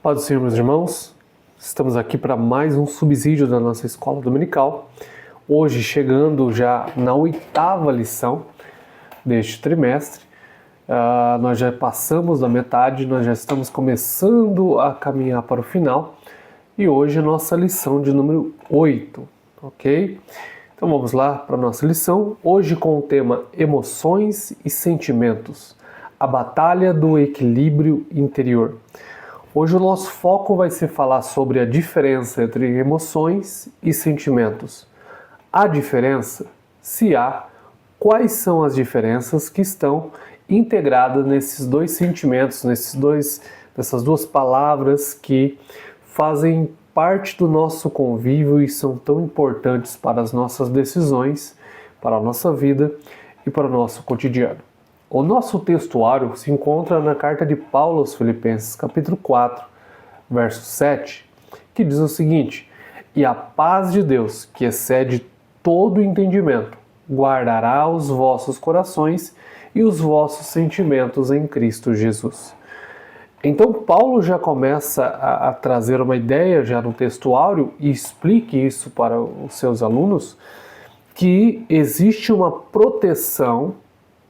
Paz do Senhor, meus irmãos, estamos aqui para mais um subsídio da nossa escola dominical. Hoje, chegando já na 8ª lição deste trimestre, nós já passamos da metade, nós já estamos começando a caminhar para o final e hoje é a nossa lição de número 8, ok? Então vamos lá para a nossa lição, hoje com o tema Emoções e Sentimentos, a batalha do equilíbrio interior. Hoje o nosso foco vai ser falar sobre a diferença entre emoções e sentimentos. Há diferença? Se há, quais são as diferenças que estão integradas nesses dois sentimentos, nessas duas palavras que fazem parte do nosso convívio e são tão importantes para as nossas decisões, para a nossa vida e para o nosso cotidiano. O nosso textuário se encontra na carta de Paulo aos Filipenses, capítulo 4, verso 7, que diz o seguinte: "E a paz de Deus, que excede todo entendimento, guardará os vossos corações e os vossos sentimentos em Cristo Jesus." Então Paulo já começa a trazer uma ideia já no textuário e explique isso para os seus alunos, que existe uma proteção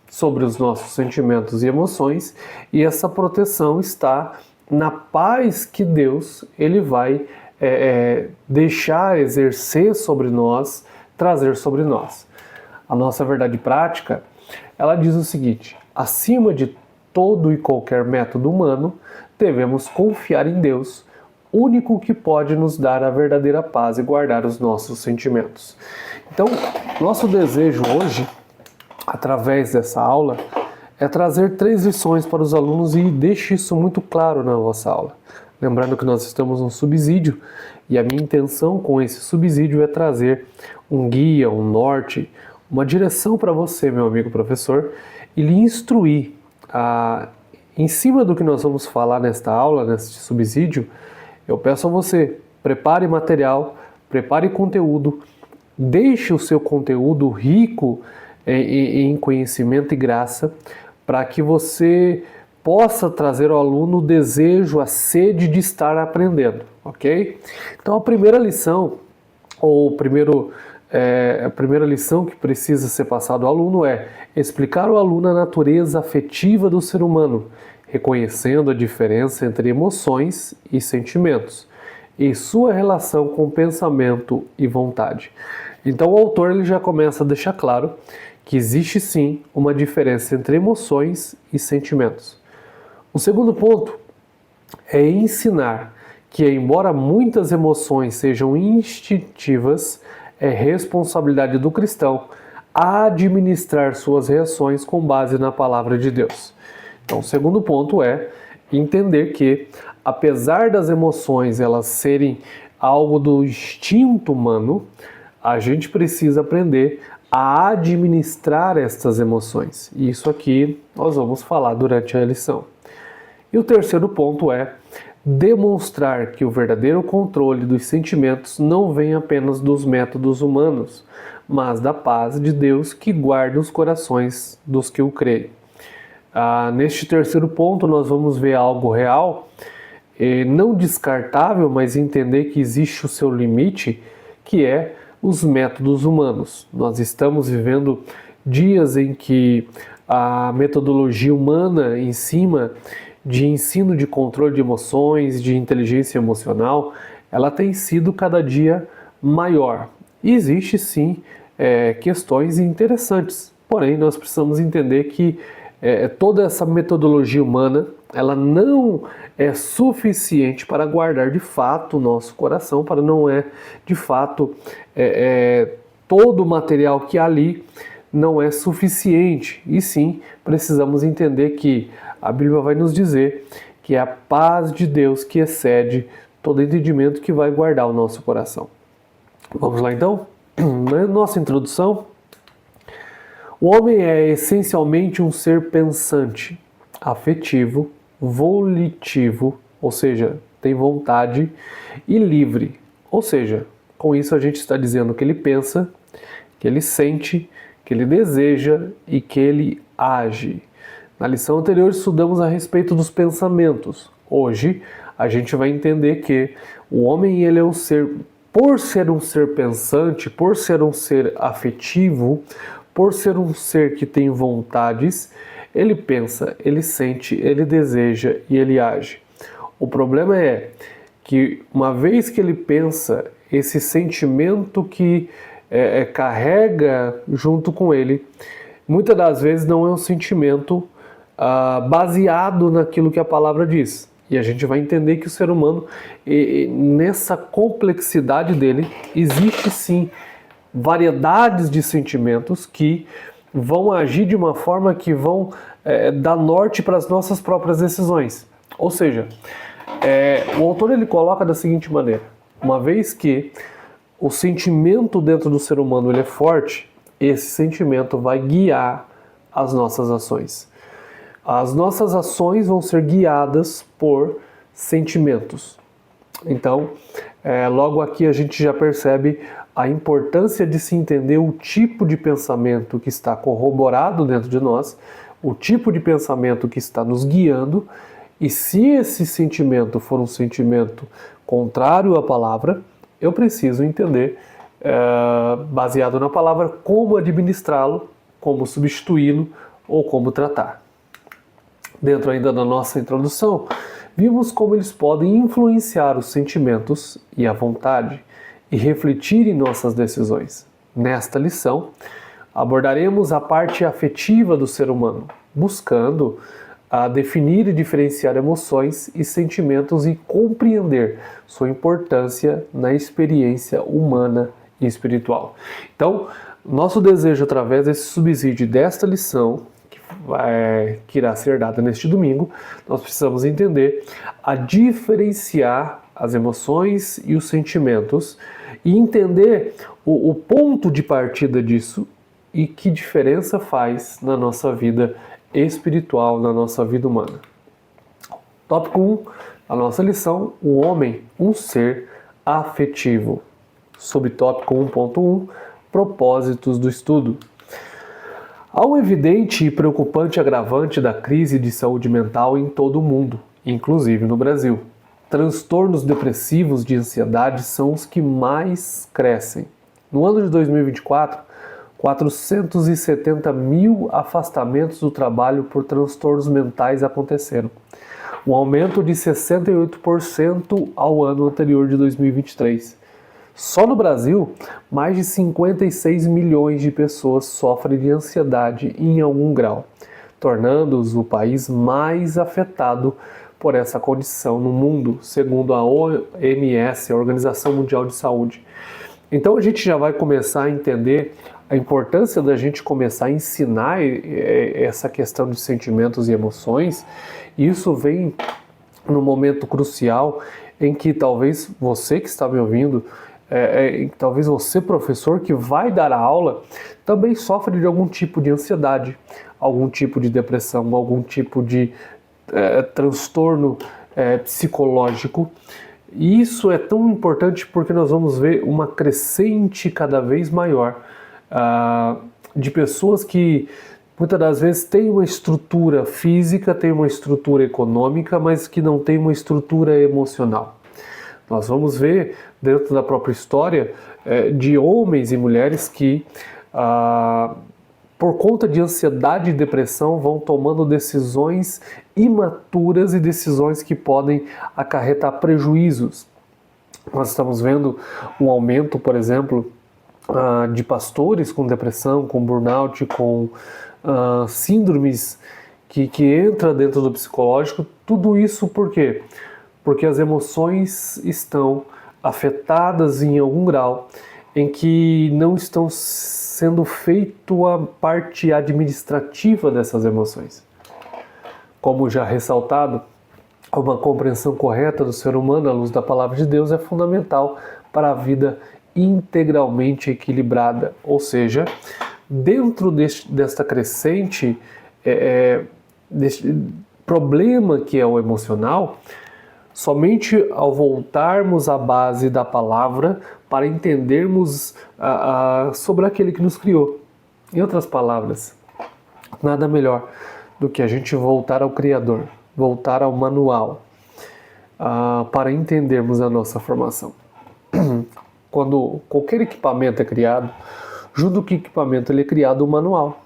sobre os nossos sentimentos e emoções, e essa proteção está na paz que Deus ele vai deixar exercer sobre nós, trazer sobre nós. A nossa verdade prática, ela diz o seguinte: acima de todo e qualquer método humano, devemos confiar em Deus, único que pode nos dar a verdadeira paz e guardar os nossos sentimentos. Então, nosso desejo hoje, através dessa aula, é trazer 3 lições para os alunos e deixe isso muito claro na vossa aula. Lembrando que nós estamos num subsídio e a minha intenção com esse subsídio é trazer um guia, um norte, uma direção para você, meu amigo professor, e lhe instruir em cima do que nós vamos falar nesta aula, neste subsídio. Eu peço a você, prepare material, prepare conteúdo, deixe o seu conteúdo rico em conhecimento e graça, para que você possa trazer ao aluno o desejo, a sede de estar aprendendo, ok? Então a primeira lição, a primeira lição que precisa ser passada ao aluno é explicar ao aluno a natureza afetiva do ser humano, reconhecendo a diferença entre emoções e sentimentos, e sua relação com pensamento e vontade. Então o autor ele já começa a deixar claro que existe sim uma diferença entre emoções e sentimentos. O segundo ponto é ensinar que, embora muitas emoções sejam instintivas, é responsabilidade do cristão administrar suas reações com base na palavra de Deus. Então, o segundo ponto é entender que, apesar das emoções elas serem algo do instinto humano, a gente precisa aprender a administrar estas emoções. E isso aqui nós vamos falar durante a lição. E o terceiro ponto é demonstrar que o verdadeiro controle dos sentimentos não vem apenas dos métodos humanos, mas da paz de Deus que guarda os corações dos que o creem. Neste terceiro ponto nós vamos ver algo real, não descartável, mas entender que existe o seu limite, que é os métodos humanos. Nós estamos vivendo dias em que a metodologia humana em cima de ensino de controle de emoções, de inteligência emocional, ela tem sido cada dia maior. E existe sim questões interessantes, porém nós precisamos entender que toda essa metodologia humana, ela não é suficiente para guardar de fato o nosso coração, para não de fato todo o material que há ali não é suficiente. E sim, precisamos entender que a Bíblia vai nos dizer que é a paz de Deus que excede todo entendimento que vai guardar o nosso coração. Vamos lá então? Na nossa introdução, o homem é essencialmente um ser pensante, afetivo, volitivo, ou seja, tem vontade, e livre. Ou seja, com isso a gente está dizendo que ele pensa, que ele sente, que ele deseja e que ele age. Na lição anterior estudamos a respeito dos pensamentos. Hoje, a gente vai entender que o homem, ele é um ser, por ser um ser pensante, por ser um ser afetivo, por ser um ser que tem vontades, ele pensa, ele sente, ele deseja e ele age. O problema é que uma vez que ele pensa, esse sentimento que carrega junto com ele, muitas das vezes não é um sentimento baseado naquilo que a palavra diz. E a gente vai entender que o ser humano, nessa complexidade dele, existe sim variedades de sentimentos que vão agir de uma forma que vão dar norte para as nossas próprias decisões. Ou seja, o autor ele coloca da seguinte maneira: uma vez que o sentimento dentro do ser humano ele é forte, esse sentimento vai guiar as nossas ações. As nossas ações vão ser guiadas por sentimentos. Então, logo aqui a gente já percebe a importância de se entender o tipo de pensamento que está corroborado dentro de nós, o tipo de pensamento que está nos guiando, e se esse sentimento for um sentimento contrário à palavra, eu preciso entender, baseado na palavra, como administrá-lo, como substituí-lo ou como tratar. Dentro ainda da nossa introdução, vimos como eles podem influenciar os sentimentos e a vontade e refletir em nossas decisões. Nesta lição, abordaremos a parte afetiva do ser humano, buscando definir e diferenciar emoções e sentimentos e compreender sua importância na experiência humana e espiritual. Então, nosso desejo através desse subsídio desta lição, que irá ser dada neste domingo, nós precisamos entender a diferenciar as emoções e os sentimentos e entender o ponto de partida disso e que diferença faz na nossa vida espiritual, na nossa vida humana. Tópico 1, a nossa lição: o homem, um ser afetivo. Subtópico 1.1, propósitos do estudo. Há um evidente e preocupante agravante da crise de saúde mental em todo o mundo, inclusive no Brasil. Transtornos depressivos de ansiedade são os que mais crescem. No ano de 2024, 470 mil afastamentos do trabalho por transtornos mentais aconteceram, um aumento de 68% ao ano anterior de 2023. Só no Brasil, mais de 56 milhões de pessoas sofrem de ansiedade em algum grau, tornando-os o país mais afetado por essa condição no mundo, segundo a OMS, a Organização Mundial de Saúde. Então a gente já vai começar a entender a importância da gente começar a ensinar essa questão de sentimentos e emoções. E isso vem num momento crucial em que talvez você que está me ouvindo, talvez você, professor, que vai dar a aula, também sofre de algum tipo de ansiedade, algum tipo de depressão, algum tipo de transtorno psicológico. E isso é tão importante porque nós vamos ver uma crescente cada vez maior de pessoas que muitas das vezes têm uma estrutura física, têm uma estrutura econômica, mas que não têm uma estrutura emocional. Nós vamos ver dentro da própria história de homens e mulheres que, por conta de ansiedade e depressão, vão tomando decisões imaturas e decisões que podem acarretar prejuízos. Nós estamos vendo um aumento, por exemplo, de pastores com depressão, com burnout, com síndromes que entra dentro do psicológico. Tudo isso por quê? Porque as emoções estão afetadas em algum grau em que não estão sendo feito a parte administrativa dessas emoções. Como já ressaltado, uma compreensão correta do ser humano à luz da palavra de Deus é fundamental para a vida integralmente equilibrada, ou seja, dentro desta crescente deste problema que é o emocional, somente ao voltarmos à base da palavra para entendermos sobre aquele que nos criou. Em outras palavras, nada melhor do que a gente voltar ao Criador, voltar ao manual. para entendermos a nossa formação. Quando qualquer equipamento é criado, junto com o equipamento ele é criado um manual.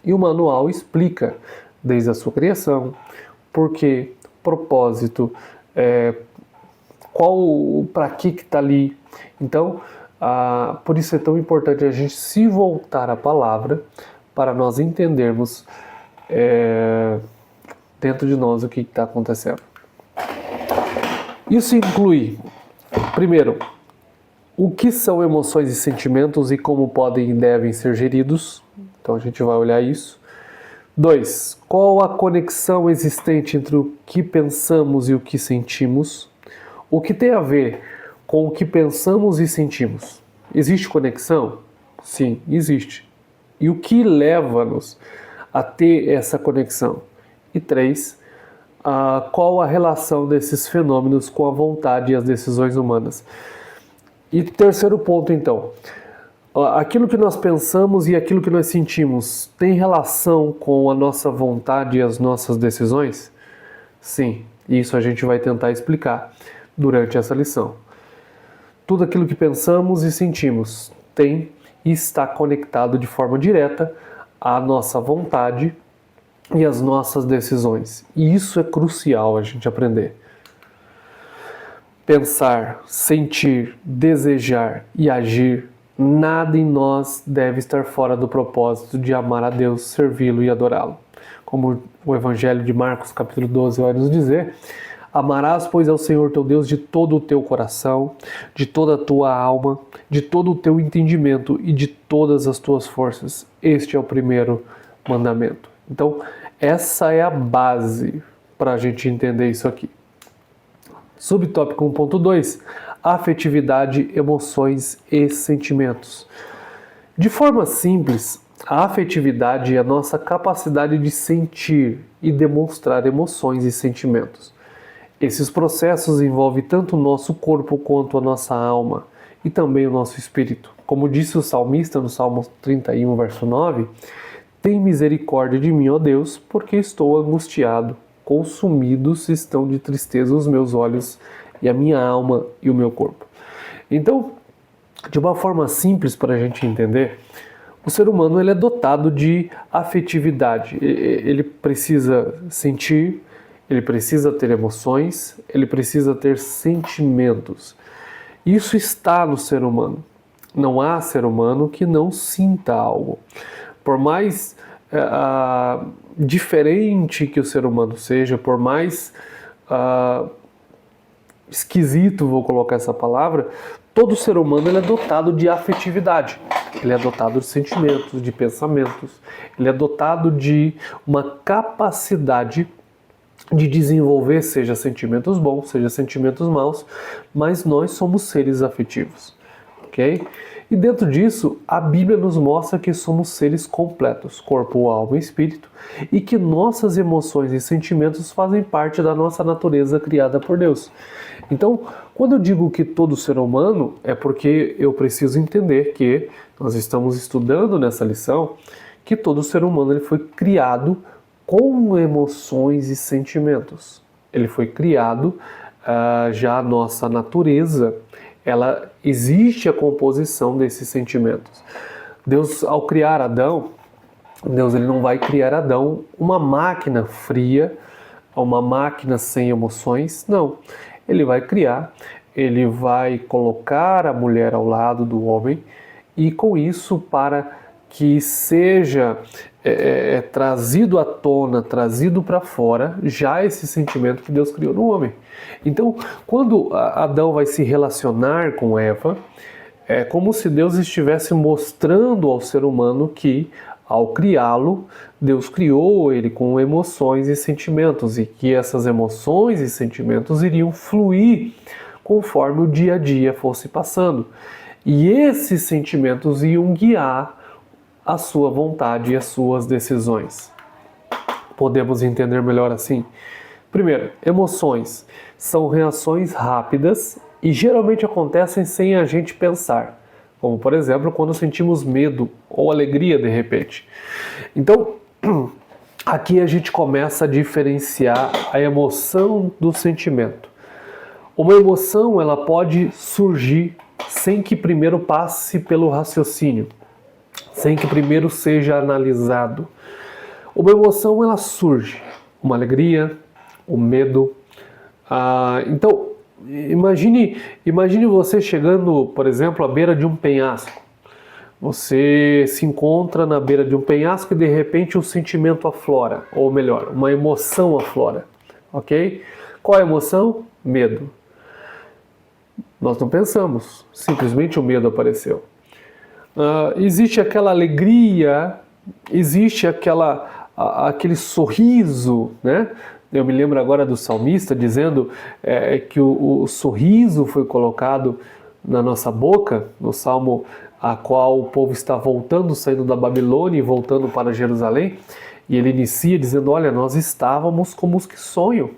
E o manual explica desde a sua criação, porquê, propósito, para que está ali. Então, por isso é tão importante a gente se voltar à palavra para nós entendermos dentro de nós o que está acontecendo. Isso inclui, primeiro, o que são emoções e sentimentos e como podem e devem ser geridos. Então a gente vai olhar isso. 2. Qual a conexão existente entre o que pensamos e o que sentimos? O que tem a ver com o que pensamos e sentimos? Existe conexão? Sim, existe. E o que leva-nos a ter essa conexão? E 3. Qual a relação desses fenômenos com a vontade e as decisões humanas? E terceiro ponto, então, aquilo que nós pensamos e aquilo que nós sentimos tem relação com a nossa vontade e as nossas decisões? Sim, isso a gente vai tentar explicar durante essa lição. Tudo aquilo que pensamos e sentimos tem e está conectado de forma direta à nossa vontade e às nossas decisões. E isso é crucial a gente aprender. Pensar, sentir, desejar e agir, nada em nós deve estar fora do propósito de amar a Deus, servi-lo e adorá-lo. Como o Evangelho de Marcos, capítulo 12, vai nos dizer: amarás, pois, ao Senhor teu Deus de todo o teu coração, de toda a tua alma, de todo o teu entendimento e de todas as tuas forças. Este é o primeiro mandamento. Então, essa é a base para a gente entender isso aqui. Subtópico 1.2, afetividade, emoções e sentimentos. De forma simples, a afetividade é a nossa capacidade de sentir e demonstrar emoções e sentimentos. Esses processos envolvem tanto o nosso corpo quanto a nossa alma e também o nosso espírito. Como disse o salmista no Salmo 31, verso 9, tem misericórdia de mim, ó Deus, porque estou angustiado. Consumidos estão de tristeza os meus olhos e a minha alma e o meu corpo. Então, de uma forma simples para a gente entender, o ser humano ele é dotado de afetividade. Ele precisa sentir, ele precisa ter emoções, ele precisa ter sentimentos. Isso está no ser humano. Não há ser humano que não sinta algo. Por mais diferente que o ser humano seja, por mais esquisito, vou colocar essa palavra, todo ser humano ele é dotado de afetividade, ele é dotado de sentimentos, de pensamentos, ele é dotado de uma capacidade de desenvolver, seja sentimentos bons, seja sentimentos maus, mas nós somos seres afetivos, ok? E dentro disso, a Bíblia nos mostra que somos seres completos, corpo, alma e espírito, e que nossas emoções e sentimentos fazem parte da nossa natureza criada por Deus. Então, quando eu digo que todo ser humano, é porque eu preciso entender que nós estamos estudando nessa lição que todo ser humano ele foi criado com emoções e sentimentos. Ele foi criado, já a nossa natureza, ela existe a composição desses sentimentos. Deus, ao criar Adão, Deus ele não vai criar Adão uma máquina fria, uma máquina sem emoções, não. Ele vai criar, ele vai colocar a mulher ao lado do homem e com isso para que seja trazido à tona, trazido para fora, já esse sentimento que Deus criou no homem. Então, quando Adão vai se relacionar com Eva, é como se Deus estivesse mostrando ao ser humano que, ao criá-lo, Deus criou ele com emoções e sentimentos, e que essas emoções e sentimentos iriam fluir conforme o dia a dia fosse passando. E esses sentimentos iam guiar a sua vontade e as suas decisões. Podemos entender melhor assim? Primeiro, emoções são reações rápidas e geralmente acontecem sem a gente pensar, como por exemplo quando sentimos medo ou alegria de repente. Então, aqui a gente começa a diferenciar a emoção do sentimento. Uma emoção, ela pode surgir sem que primeiro passe pelo raciocínio, sem que primeiro seja analisado. Uma emoção, ela surge, uma alegria, um medo. Então, imagine você chegando, por exemplo, à beira de um penhasco. Você se encontra na beira de um penhasco e de repente um sentimento aflora, ou melhor, uma emoção aflora, ok? Qual é a emoção? Medo. Nós não pensamos, simplesmente o medo apareceu. Existe aquela alegria, existe aquele sorriso, né? Eu me lembro agora do salmista dizendo que o sorriso foi colocado na nossa boca, no salmo a qual o povo está voltando, saindo da Babilônia e voltando para Jerusalém, e ele inicia dizendo, olha, nós estávamos como os que sonham.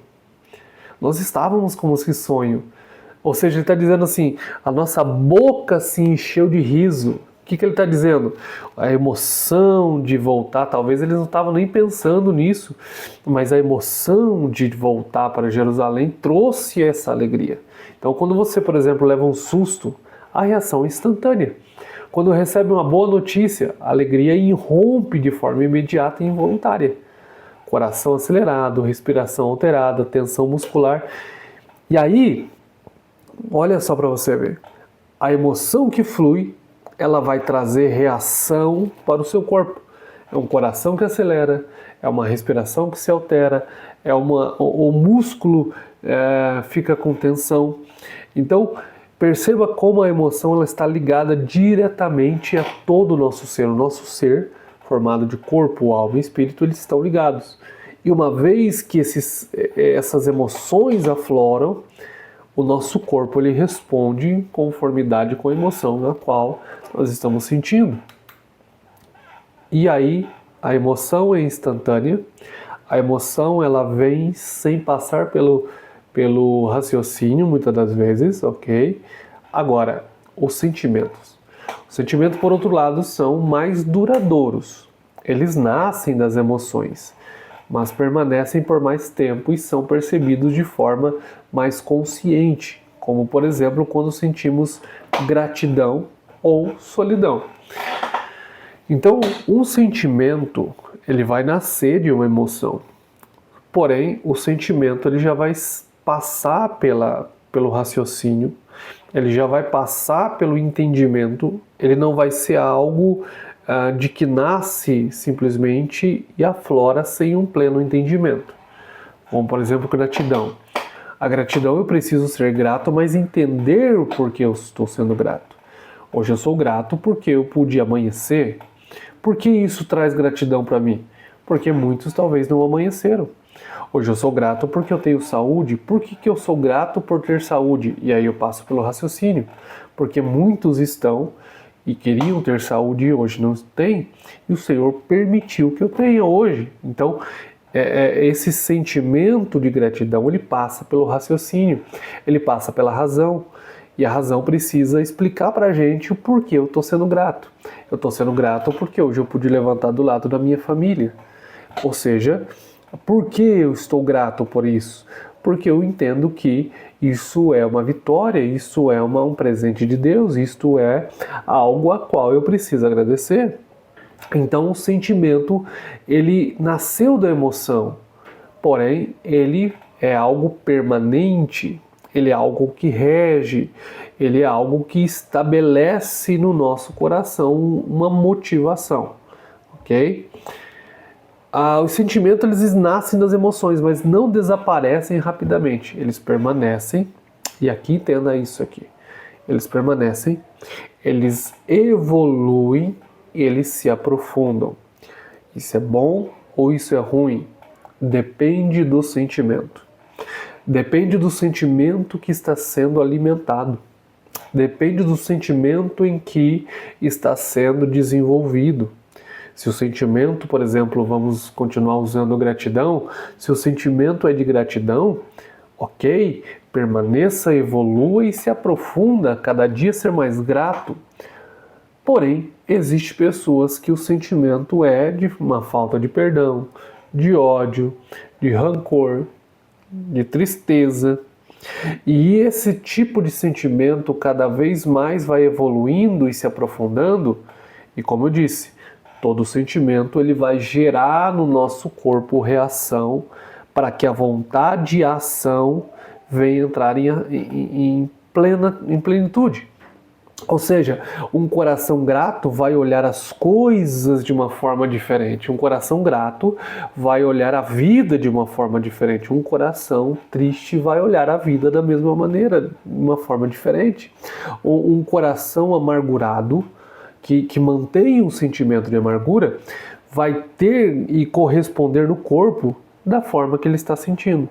Nós estávamos como os que sonham. Ou seja, ele está dizendo assim, a nossa boca se encheu de riso. O que ele está dizendo? A emoção de voltar, talvez eles não estavam nem pensando nisso, mas a emoção de voltar para Jerusalém trouxe essa alegria. Então, quando você, por exemplo, leva um susto, a reação é instantânea. Quando recebe uma boa notícia, a alegria irrompe de forma imediata e involuntária. Coração acelerado, respiração alterada, tensão muscular. E aí, olha só para você ver, a emoção que flui, ela vai trazer reação para o seu corpo. É um coração que acelera, é uma respiração que se altera, o músculo fica com tensão. Então, perceba como a emoção ela está ligada diretamente a todo o nosso ser. O nosso ser, formado de corpo, alma e espírito, eles estão ligados. E uma vez que essas emoções afloram, o nosso corpo ele responde em conformidade com a emoção na qual nós estamos sentindo. E aí, a emoção é instantânea, a emoção ela vem sem passar pelo raciocínio, muitas das vezes, ok? Agora, os sentimentos. Os sentimentos, por outro lado, são mais duradouros. Eles nascem das emoções, mas permanecem por mais tempo e são percebidos de forma mais consciente, como, por exemplo, quando sentimos gratidão ou solidão. Então, um sentimento, ele vai nascer de uma emoção, porém, o sentimento ele já vai passar pelo raciocínio, ele já vai passar pelo entendimento, ele não vai ser algo de que nasce simplesmente e aflora sem um pleno entendimento. Como, por exemplo, gratidão. A gratidão eu preciso ser grato, mas entender o porquê eu estou sendo grato. Hoje eu sou grato porque eu pude amanhecer. Por que isso traz gratidão para mim? Porque muitos talvez não amanheceram. Hoje eu sou grato porque eu tenho saúde. Por que eu sou grato por ter saúde? E aí eu passo pelo raciocínio. Porque muitos estão e queriam ter saúde e hoje não têm. E o Senhor permitiu que eu tenha hoje. Então, esse sentimento de gratidão, ele passa pelo raciocínio. Ele passa pela razão. E a razão precisa explicar para a gente o porquê eu estou sendo grato. Eu estou sendo grato porque hoje eu pude levantar do lado da minha família. Ou seja, por que eu estou grato por isso? Porque eu entendo que isso é uma vitória, isso é um presente de Deus, isto é algo a qual eu preciso agradecer. Então o sentimento, ele nasceu da emoção, porém ele é algo permanente, ele é algo que rege, ele é algo que estabelece no nosso coração uma motivação, ok? Os sentimentos eles nascem das emoções, mas não desaparecem rapidamente. Eles permanecem, e aqui entenda isso aqui. Eles permanecem, eles evoluem, eles se aprofundam. Isso é bom ou isso é ruim? Depende do sentimento. Depende do sentimento que está sendo alimentado. Depende do sentimento em que está sendo desenvolvido. Se o sentimento, por exemplo, vamos continuar usando gratidão, se o sentimento é de gratidão, ok, permaneça, evolua e se aprofunda, cada dia ser mais grato. Porém, existem pessoas que o sentimento é de uma falta de perdão, de ódio, de rancor, de tristeza. E esse tipo de sentimento cada vez mais vai evoluindo e se aprofundando, e como eu disse, todo sentimento ele vai gerar no nosso corpo reação para que a vontade e a ação venha entrar em plenitude. Ou seja, um coração grato vai olhar as coisas de uma forma diferente. Um coração grato vai olhar a vida de uma forma diferente. Um coração triste vai olhar a vida da mesma maneira, de uma forma diferente. Um coração amargurado, que mantém um sentimento de amargura, vai ter e corresponder no corpo da forma que ele está sentindo.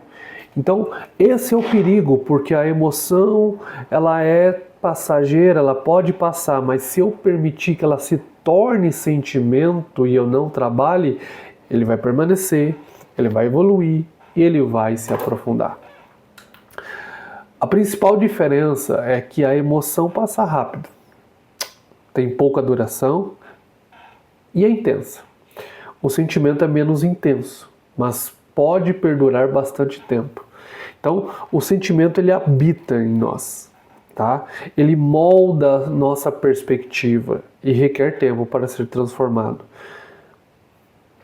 Então, esse é o perigo, porque a emoção, ela é passageira, ela pode passar, mas se eu permitir que ela se torne sentimento e eu não trabalhe, ele vai permanecer, ele vai evoluir e ele vai se aprofundar. A principal diferença é que a emoção passa rápido, tem pouca duração e é intensa. O sentimento é menos intenso, mas pode perdurar bastante tempo. Então, o sentimento ele habita em nós, tá? Ele molda a nossa perspectiva e requer tempo para ser transformado.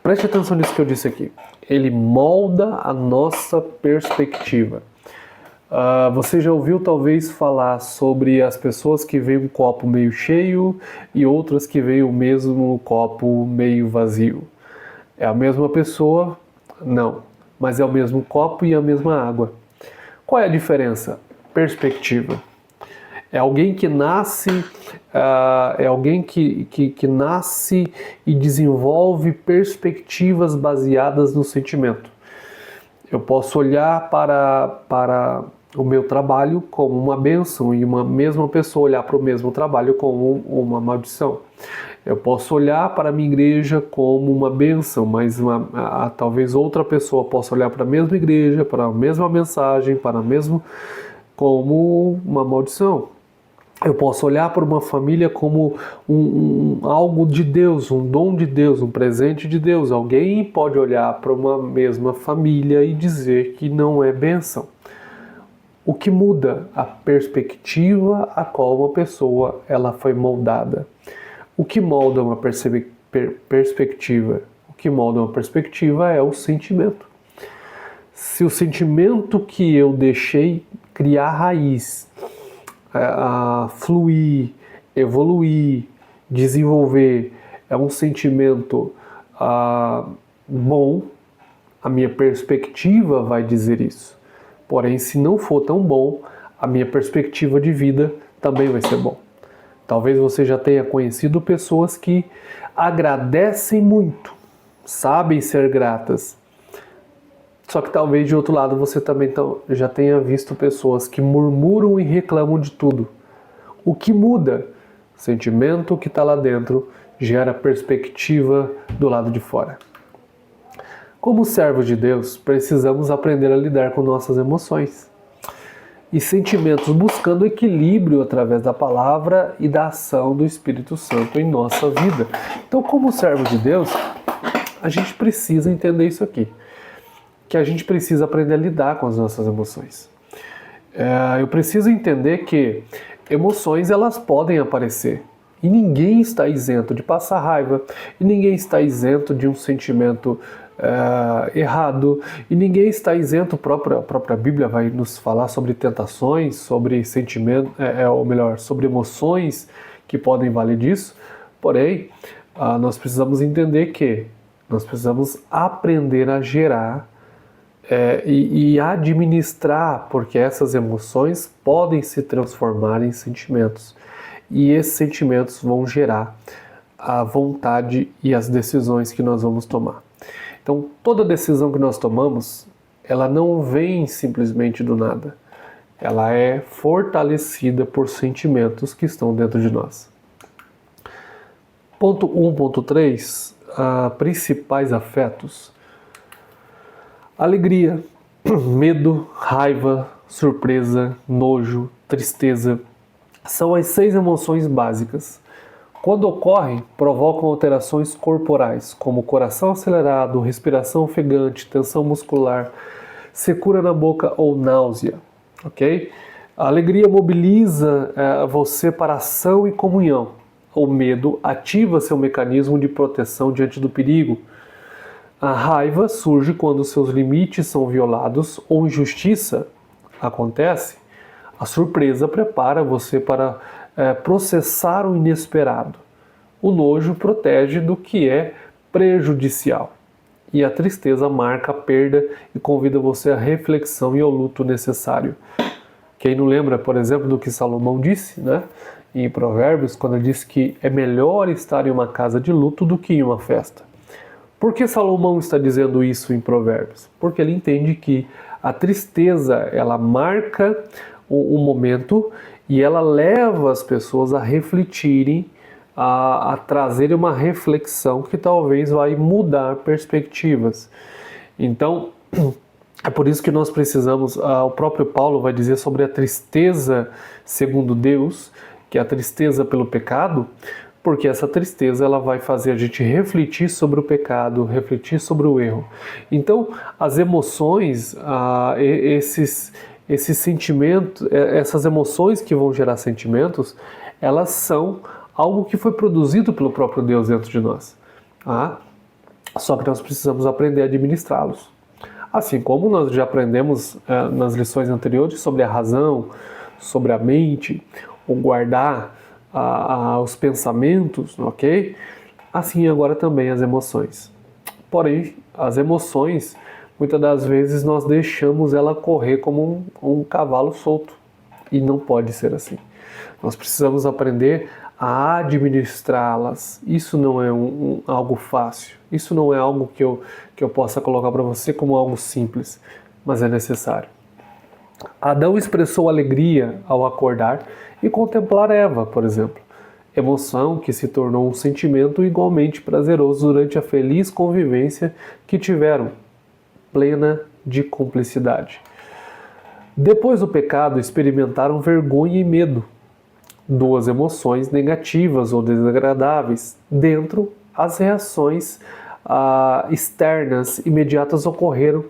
Preste atenção nisso que eu disse aqui. Ele molda a nossa perspectiva. Você já ouviu talvez falar sobre as pessoas que veem um copo meio cheio e outras que veem o mesmo copo meio vazio? É a mesma pessoa? Não, mas é o mesmo copo e a mesma água. Qual é a diferença? Perspectiva. É alguém que nasce, que nasce e desenvolve perspectivas baseadas no sentimento. Eu posso olhar para o meu trabalho como uma bênção e uma mesma pessoa olhar para o mesmo trabalho como uma maldição. Eu posso olhar para a minha igreja como uma bênção, mas talvez outra pessoa possa olhar para a mesma igreja, para a mesma mensagem, como uma maldição. Eu posso olhar para uma família como algo de Deus, um dom de Deus, um presente de Deus. Alguém pode olhar para uma mesma família e dizer que não é bênção. O que muda? A perspectiva a qual uma pessoa ela foi moldada. O que molda uma perspectiva? O que molda uma perspectiva é o sentimento. Se o sentimento que eu deixei criar raiz, fluir, evoluir, desenvolver, é um sentimento bom, a minha perspectiva vai dizer isso. Porém, se não for tão bom, a minha perspectiva de vida também vai ser bom. Talvez você já tenha conhecido pessoas que agradecem muito, sabem ser gratas. Só que talvez de outro lado você também já tenha visto pessoas que murmuram e reclamam de tudo. O que muda? O sentimento que está lá dentro gera perspectiva do lado de fora. Como servos de Deus, precisamos aprender a lidar com nossas emoções e sentimentos, buscando equilíbrio através da palavra e da ação do Espírito Santo em nossa vida. Então, como servo de Deus, a gente precisa entender isso aqui, que a gente precisa aprender a lidar com as nossas emoções. Eu preciso entender que emoções elas podem aparecer e ninguém está isento de passar raiva e ninguém está isento de um sentimento errado e ninguém está isento. A própria Bíblia vai nos falar sobre tentações, sobre sentimentos, sobre emoções que podem valer disso. Porém, nós precisamos entender que nós precisamos aprender a gerar e administrar, porque essas emoções podem se transformar em sentimentos e esses sentimentos vão gerar a vontade e as decisões que nós vamos tomar. Então, toda decisão que nós tomamos, ela não vem simplesmente do nada. Ela é fortalecida por sentimentos que estão dentro de nós. Ponto 1.3, principais afetos. Alegria, medo, raiva, surpresa, nojo, tristeza. São as 6 emoções básicas. Quando ocorrem, provocam alterações corporais, como coração acelerado, respiração ofegante, tensão muscular, secura na boca ou náusea. ok? A alegria mobiliza você para ação e comunhão. O medo ativa seu mecanismo de proteção diante do perigo. A raiva surge quando seus limites são violados ou injustiça acontece. A surpresa prepara você para processar o inesperado. O nojo protege do que é prejudicial. E a tristeza marca a perda e convida você à reflexão e ao luto necessário. Quem não lembra, por exemplo, do que Salomão disse, né? Em Provérbios, quando ele disse que é melhor estar em uma casa de luto do que em uma festa. Por que Salomão está dizendo isso em Provérbios? Porque ele entende que a tristeza, ela marca o momento e ela leva as pessoas a refletirem, a trazerem uma reflexão que talvez vai mudar perspectivas. Então, é por isso que nós precisamos, o próprio Paulo vai dizer sobre a tristeza segundo Deus, que é a tristeza pelo pecado, porque essa tristeza ela vai fazer a gente refletir sobre o pecado, refletir sobre o erro. Então, as emoções, esses sentimentos, essas emoções que vão gerar sentimentos, elas são algo que foi produzido pelo próprio Deus dentro de nós. Só que nós precisamos aprender a administrá-los. Assim como nós já aprendemos nas lições anteriores sobre a razão, sobre a mente, o guardar os pensamentos, ok? Assim agora também as emoções. Porém, as emoções, muitas das vezes nós deixamos ela correr como um cavalo solto. E não pode ser assim. Nós precisamos aprender a administrá-las. Isso não é algo fácil. Isso não é algo que eu possa colocar para você como algo simples, mas é necessário. Adão expressou alegria ao acordar e contemplar Eva, por exemplo. Emoção que se tornou um sentimento igualmente prazeroso durante a feliz convivência que tiveram, plena de cumplicidade. Depois do pecado, experimentaram vergonha e medo, duas emoções negativas ou desagradáveis. Dentro, as reações externas imediatas ocorreram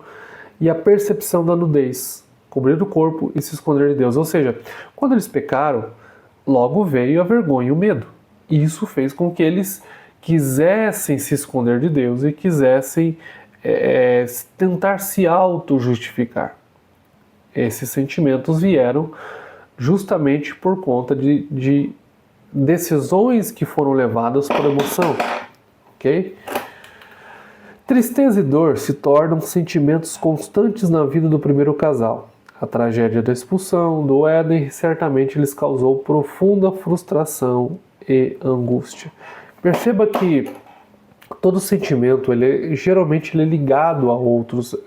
e a percepção da nudez, cobrir o corpo e se esconder de Deus. Ou seja, quando eles pecaram, logo veio a vergonha e o medo. E isso fez com que eles quisessem se esconder de Deus e quisessem tentar se auto-justificar. Esses sentimentos vieram justamente por conta de decisões que foram levadas por emoção. Ok? Tristeza e dor se tornam sentimentos constantes na vida do primeiro casal. A tragédia da expulsão do Éden certamente lhes causou profunda frustração e angústia. Perceba que todo sentimento, geralmente ele é ligado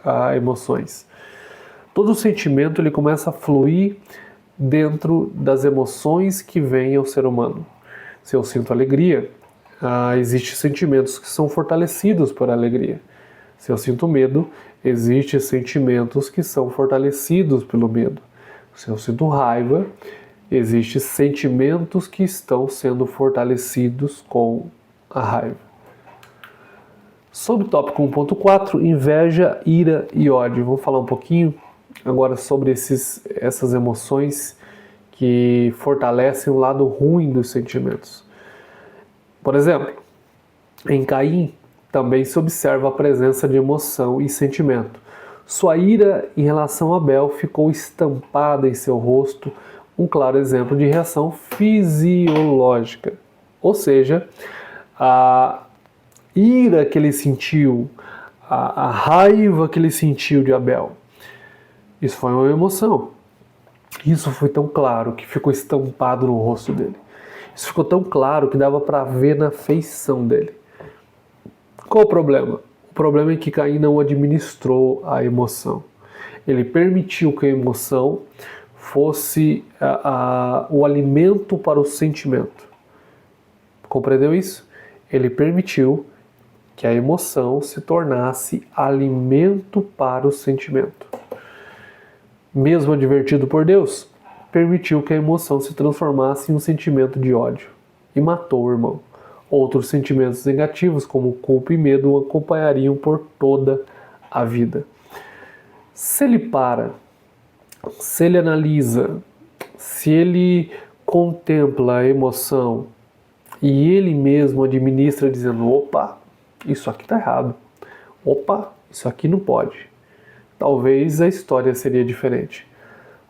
a emoções. Todo sentimento ele começa a fluir dentro das emoções que vêm ao ser humano. Se eu sinto alegria, existem sentimentos que são fortalecidos por alegria. Se eu sinto medo, existem sentimentos que são fortalecidos pelo medo. Se eu sinto raiva, existem sentimentos que estão sendo fortalecidos com a raiva. Sobre o tópico 1.4, inveja, ira e ódio. Vamos falar um pouquinho agora sobre essas emoções que fortalecem o lado ruim dos sentimentos. Por exemplo, em Caim também se observa a presença de emoção e sentimento. Sua ira em relação a Abel ficou estampada em seu rosto, um claro exemplo de reação fisiológica. Ou seja, a ira que ele sentiu, a raiva que ele sentiu de Abel, isso foi uma emoção. Isso foi tão claro que ficou estampado no rosto dele. Isso ficou tão claro que dava para ver na feição dele. Qual o problema? O problema é que Caim não administrou a emoção. Ele permitiu que a emoção fosse o alimento para o sentimento. Compreendeu isso? Ele permitiu que a emoção se tornasse alimento para o sentimento. Mesmo advertido por Deus, permitiu que a emoção se transformasse em um sentimento de ódio e matou o irmão. Outros sentimentos negativos, como culpa e medo, o acompanhariam por toda a vida. Se ele para se ele analisa, se ele contempla a emoção e ele mesmo administra dizendo, opa, isso aqui está errado, opa, isso aqui não pode, talvez a história seria diferente.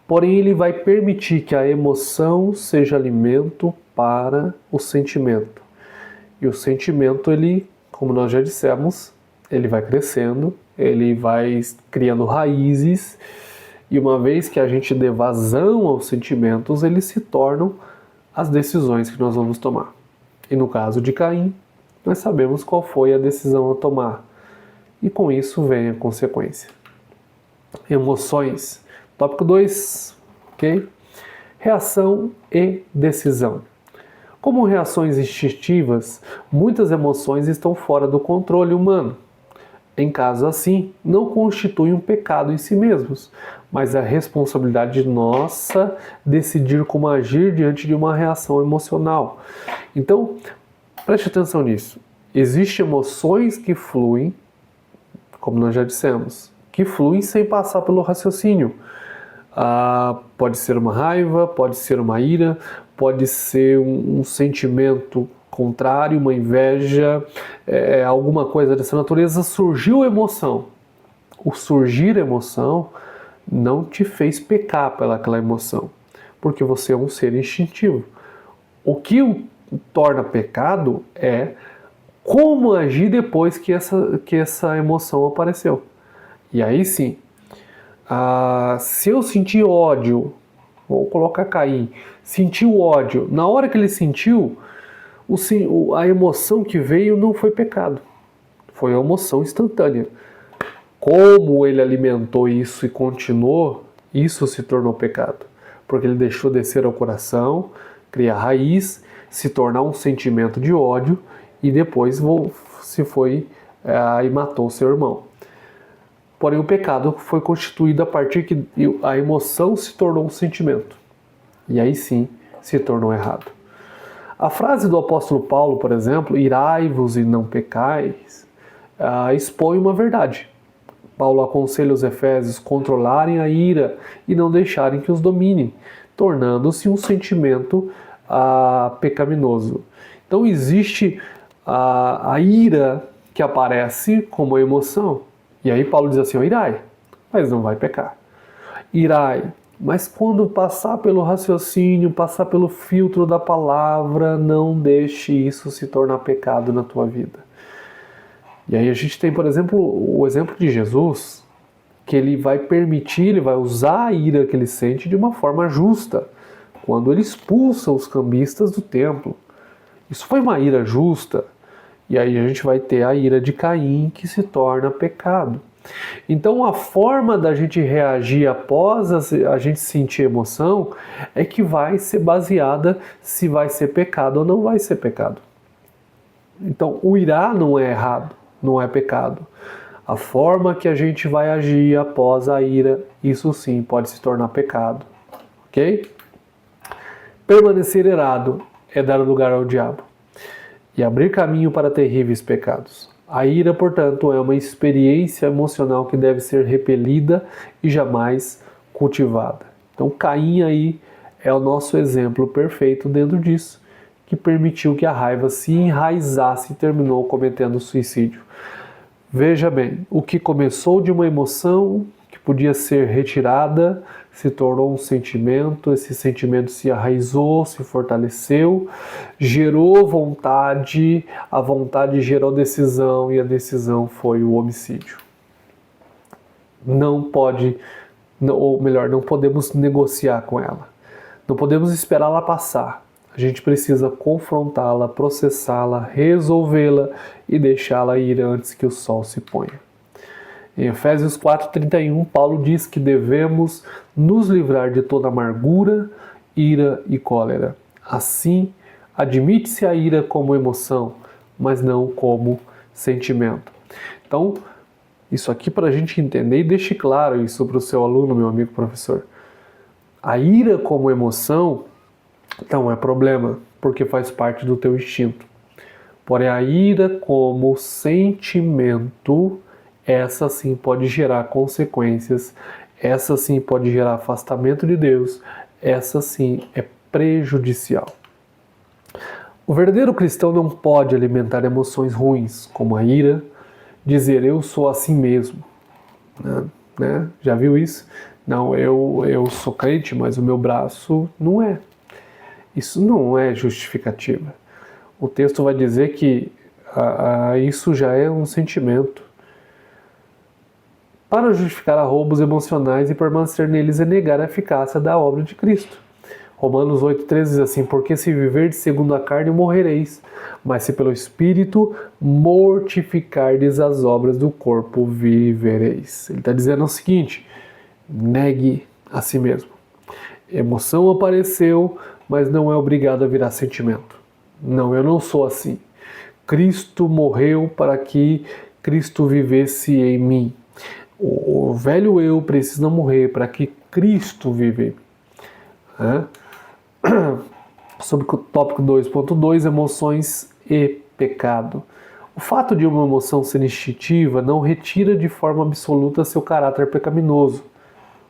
Porém, ele vai permitir que a emoção seja alimento para o sentimento. E o sentimento, ele, como nós já dissemos, ele vai crescendo, ele vai criando raízes, e uma vez que a gente dê vazão aos sentimentos, eles se tornam as decisões que nós vamos tomar. E no caso de Caim, nós sabemos qual foi a decisão a tomar. E com isso vem a consequência. Emoções. Tópico 2, ok? Reação e decisão. Como reações instintivas, muitas emoções estão fora do controle humano. Em casos assim, não constitui um pecado em si mesmos, mas a responsabilidade nossa decidir como agir diante de uma reação emocional. Então, preste atenção nisso. Existem emoções que fluem, como nós já dissemos, que fluem sem passar pelo raciocínio. Pode ser uma raiva, pode ser uma ira, pode ser um sentimento contrário, uma inveja, alguma coisa dessa natureza. Surgiu emoção. O surgir emoção não te fez pecar pelaquela emoção, porque você é um ser instintivo. O que o torna pecado é como agir depois que essa emoção apareceu. E aí sim, se eu sentir ódio, vou colocar Caim, sentiu ódio, na hora que ele sentiu, a emoção que veio não foi pecado, foi uma emoção instantânea. Como ele alimentou isso e continuou, isso se tornou pecado, porque ele deixou descer ao coração, criar raiz, se tornar um sentimento de ódio e depois se foi e matou seu irmão. Porém, o pecado foi constituído a partir que a emoção se tornou um sentimento. E aí sim se tornou errado. A frase do apóstolo Paulo, por exemplo, irai-vos e não pecais, expõe uma verdade. Paulo aconselha os efésios controlarem a ira e não deixarem que os domine, tornando-se um sentimento pecaminoso. Então existe a ira que aparece como emoção. E aí Paulo diz assim, irai, mas não vai pecar. Irai, mas quando passar pelo raciocínio, passar pelo filtro da palavra, não deixe isso se tornar pecado na tua vida. E aí a gente tem, por exemplo, o exemplo de Jesus, que ele vai permitir, ele vai usar a ira que ele sente de uma forma justa, quando ele expulsa os cambistas do templo. Isso foi uma ira justa. E aí a gente vai ter a ira de Caim, que se torna pecado. Então a forma da gente reagir após a gente sentir emoção é que vai ser baseada se vai ser pecado ou não vai ser pecado. Então o irar não é errado, não é pecado. A forma que a gente vai agir após a ira, isso sim pode se tornar pecado. Ok? Permanecer irado é dar lugar ao diabo e abrir caminho para terríveis pecados. A ira, portanto, é uma experiência emocional que deve ser repelida e jamais cultivada. Então, Caim aí é o nosso exemplo perfeito dentro disso, que permitiu que a raiva se enraizasse e terminou cometendo suicídio. Veja bem, o que começou de uma emoção que podia ser retirada, se tornou um sentimento, esse sentimento se arraizou, se fortaleceu, gerou vontade, a vontade gerou decisão e a decisão foi o homicídio. Não pode, ou melhor, não podemos negociar com ela. Não podemos esperar ela passar. A gente precisa confrontá-la, processá-la, resolvê-la e deixá-la ir antes que o sol se ponha. Em Efésios 4:31, Paulo diz que devemos nos livrar de toda amargura, ira e cólera. Assim, admite-se a ira como emoção, mas não como sentimento. Então, isso aqui para a gente entender e deixe claro isso para o seu aluno, meu amigo professor. A ira como emoção não é problema, porque faz parte do teu instinto. Porém, a ira como sentimento, essa sim pode gerar consequências, essa sim pode gerar afastamento de Deus, essa sim é prejudicial. O verdadeiro cristão não pode alimentar emoções ruins, como a ira, dizer eu sou assim mesmo. Né? Já viu isso? Não, eu sou crente, mas o meu braço não é. Isso não é justificativa. O texto vai dizer que isso já é um sentimento. Para justificar roubos emocionais e permanecer neles é negar a eficácia da obra de Cristo. Romanos 8,13 diz assim, porque se viverdes segundo a carne, morrereis, mas se pelo Espírito mortificardes as obras do corpo, vivereis. Ele está dizendo o seguinte, negue a si mesmo. Emoção apareceu, mas não é obrigado a virar sentimento. Não, eu não sou assim. Cristo morreu para que Cristo vivesse em mim. O velho eu precisa morrer para que Cristo vive. Sobre o tópico 2.2, emoções e pecado. O fato de uma emoção ser instintiva não retira de forma absoluta seu caráter pecaminoso.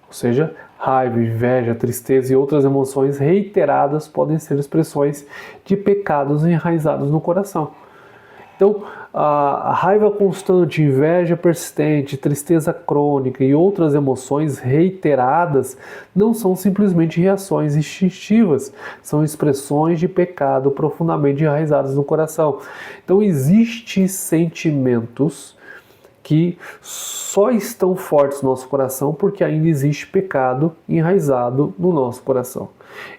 Ou seja, raiva, inveja, tristeza e outras emoções reiteradas podem ser expressões de pecados enraizados no coração. Então, a raiva constante, inveja persistente, tristeza crônica e outras emoções reiteradas não são simplesmente reações instintivas, são expressões de pecado profundamente enraizadas no coração. Então, existem sentimentos que só estão fortes no nosso coração porque ainda existe pecado enraizado no nosso coração.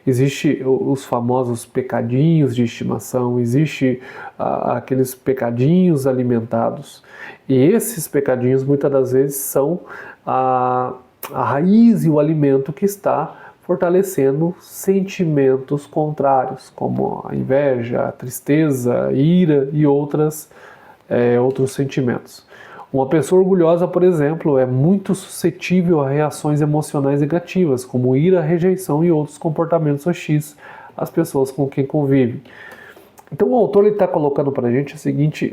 Existem os famosos pecadinhos de estimação, existem aqueles pecadinhos alimentados. E esses pecadinhos muitas das vezes são a raiz e o alimento que está fortalecendo sentimentos contrários, como a inveja, a tristeza, a ira e outros sentimentos. Uma pessoa orgulhosa, por exemplo, é muito suscetível a reações emocionais negativas, como ira, rejeição e outros comportamentos hostis às pessoas com quem convive. Então o autor está colocando para a gente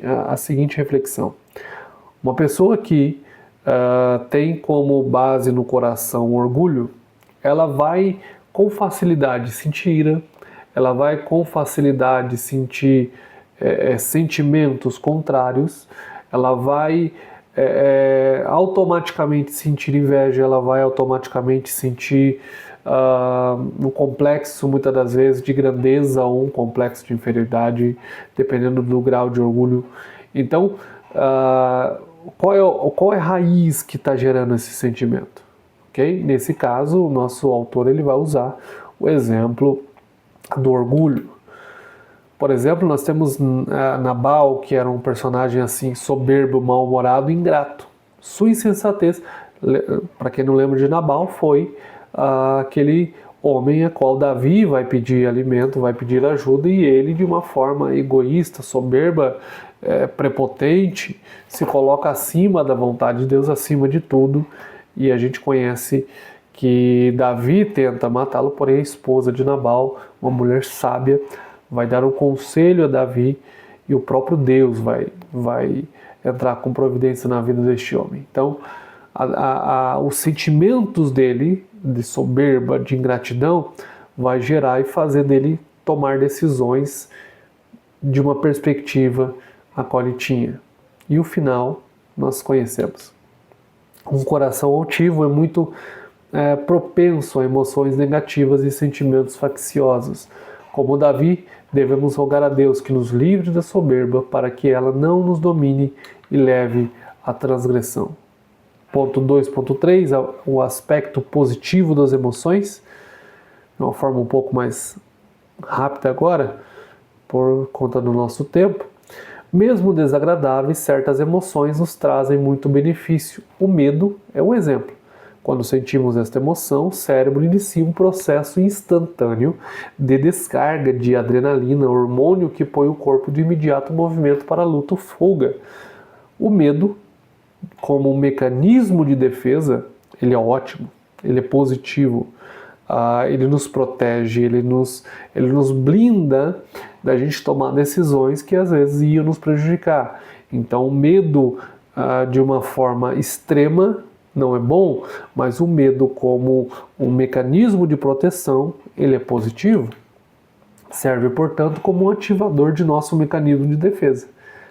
a seguinte reflexão. Uma pessoa que tem como base no coração o orgulho, ela vai com facilidade sentir ira, ela vai com facilidade sentir sentimentos contrários, ela vai automaticamente sentir inveja, ela vai automaticamente sentir um complexo, muitas das vezes, de grandeza ou um complexo de inferioridade, dependendo do grau de orgulho. Então, qual é a raiz que está gerando esse sentimento? Okay? Nesse caso, o nosso autor ele vai usar o exemplo do orgulho. Por exemplo, nós temos Nabal, que era um personagem assim soberbo, mal-humorado e ingrato. Sua insensatez, para quem não lembra de Nabal, foi aquele homem a qual Davi vai pedir alimento, vai pedir ajuda, e ele, de uma forma egoísta, soberba, prepotente, se coloca acima da vontade de Deus, acima de tudo, e a gente conhece que Davi tenta matá-lo, porém a esposa de Nabal, uma mulher sábia, vai dar um conselho a Davi e o próprio Deus vai entrar com providência na vida deste homem. Então, os sentimentos dele, de soberba, de ingratidão, vai gerar e fazer dele tomar decisões de uma perspectiva a qual ele tinha. E o final nós conhecemos. Um coração altivo é muito propenso a emoções negativas e sentimentos facciosos. Como Davi, devemos rogar a Deus que nos livre da soberba para que ela não nos domine e leve à transgressão. Ponto 2.3, o aspecto positivo das emoções, de uma forma um pouco mais rápida agora, por conta do nosso tempo. Mesmo desagradáveis, certas emoções nos trazem muito benefício. O medo é um exemplo. Quando sentimos esta emoção, o cérebro inicia um processo instantâneo de descarga de adrenalina, hormônio que põe o corpo de imediato movimento para luta ou fuga. O medo, como um mecanismo de defesa, ele é ótimo, ele é positivo, ele nos protege, ele nos blinda da gente tomar decisões que às vezes iam nos prejudicar. Então o medo de uma forma extrema não é bom, mas o medo como um mecanismo de proteção, ele é positivo. Serve, portanto, como um ativador de nosso mecanismo de defesa.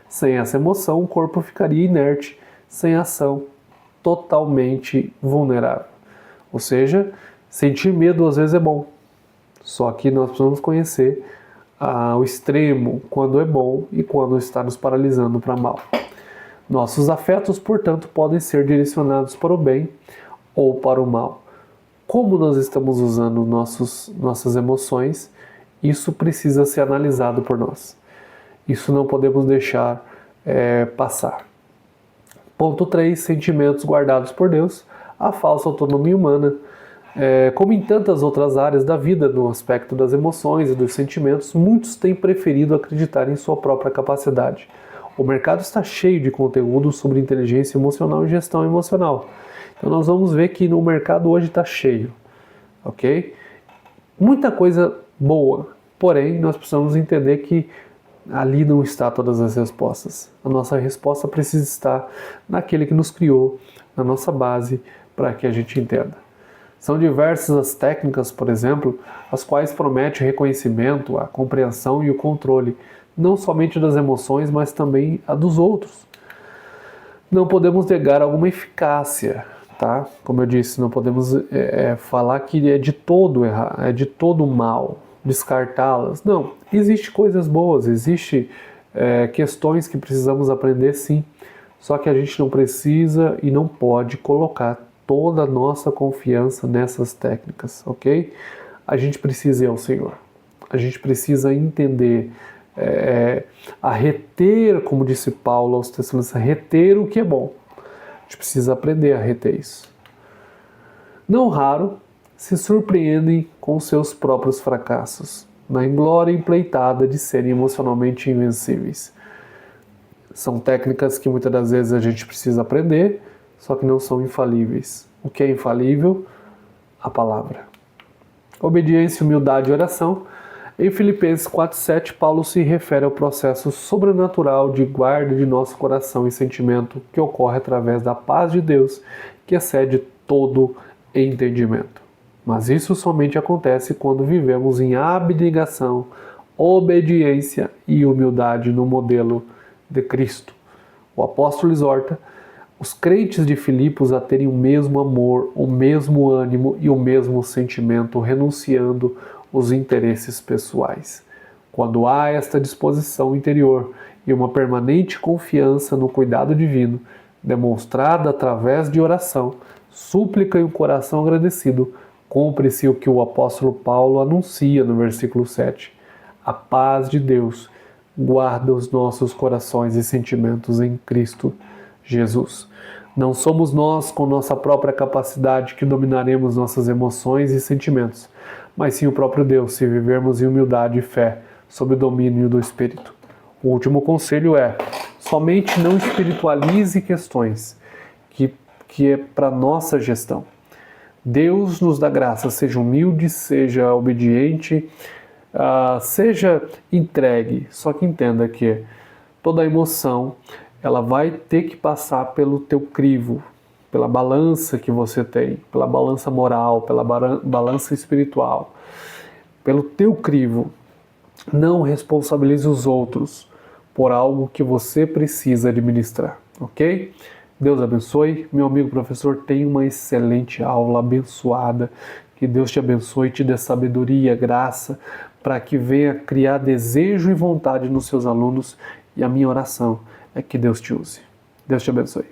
Sem essa emoção, o corpo ficaria inerte, sem ação, totalmente vulnerável. Ou seja, sentir medo às vezes é bom, só que nós precisamos conhecer o extremo, quando é bom e quando está nos paralisando para mal. Nossos afetos, portanto, podem ser direcionados para o bem ou para o mal. Como nós estamos usando nossas emoções, isso precisa ser analisado por nós. Isso não podemos deixar passar. Ponto 3. Sentimentos guardados por Deus. A falsa autonomia humana. Como em tantas outras áreas da vida, no aspecto das emoções e dos sentimentos, muitos têm preferido acreditar em sua própria capacidade. O mercado está cheio de conteúdo sobre inteligência emocional e gestão emocional. Então nós vamos ver que no mercado hoje está cheio, ok? Muita coisa boa, porém nós precisamos entender que ali não está todas as respostas. A nossa resposta precisa estar naquele que nos criou, na nossa base, para que a gente entenda. São diversas as técnicas, por exemplo, as quais prometem o reconhecimento, a compreensão e o controle, não somente das emoções, mas também a dos outros. Não podemos negar alguma eficácia, tá? Como eu disse, não podemos falar que é de todo errado, é de todo mal, descartá-las. Não, existem coisas boas, existem questões que precisamos aprender sim, só que a gente não precisa e não pode colocar toda a nossa confiança nessas técnicas, ok? A gente precisa ir ao Senhor, a gente precisa entender, a reter, como disse Paulo aos Tessalonicenses, a reter o que é bom. A gente precisa aprender a reter isso. Não raro, se surpreendem com seus próprios fracassos, na inglória empleitada de serem emocionalmente invencíveis. São técnicas que muitas das vezes a gente precisa aprender, só que não são infalíveis. O que é infalível? A palavra. Obediência, humildade e oração. Em Filipenses 4,7, Paulo se refere ao processo sobrenatural de guarda de nosso coração e sentimento que ocorre através da paz de Deus, que excede todo entendimento. Mas isso somente acontece quando vivemos em abnegação, obediência e humildade no modelo de Cristo. O apóstolo exorta os crentes de Filipos a terem o mesmo amor, o mesmo ânimo e o mesmo sentimento, renunciando os interesses pessoais. Quando há esta disposição interior e uma permanente confiança no cuidado divino, demonstrada através de oração, súplica e um coração agradecido, cumpre-se o que o apóstolo Paulo anuncia no versículo 7. A paz de Deus guarda os nossos corações e sentimentos em Cristo Jesus. Não somos nós, com nossa própria capacidade, que dominaremos nossas emoções e sentimentos, mas sim o próprio Deus, se vivermos em humildade e fé, sob o domínio do Espírito. O último conselho é: somente não espiritualize questões que é para nossa gestão. Deus nos dá graça, seja humilde, seja obediente, seja entregue, só que entenda que toda emoção ela vai ter que passar pelo teu crivo, pela balança que você tem, pela balança moral, pela balança espiritual, pelo teu crivo. Não responsabilize os outros por algo que você precisa administrar, ok? Deus abençoe. Meu amigo professor, tenha uma excelente aula, abençoada. Que Deus te abençoe e te dê sabedoria, graça, para que venha criar desejo e vontade nos seus alunos. E a minha oração é que Deus te use. Deus te abençoe.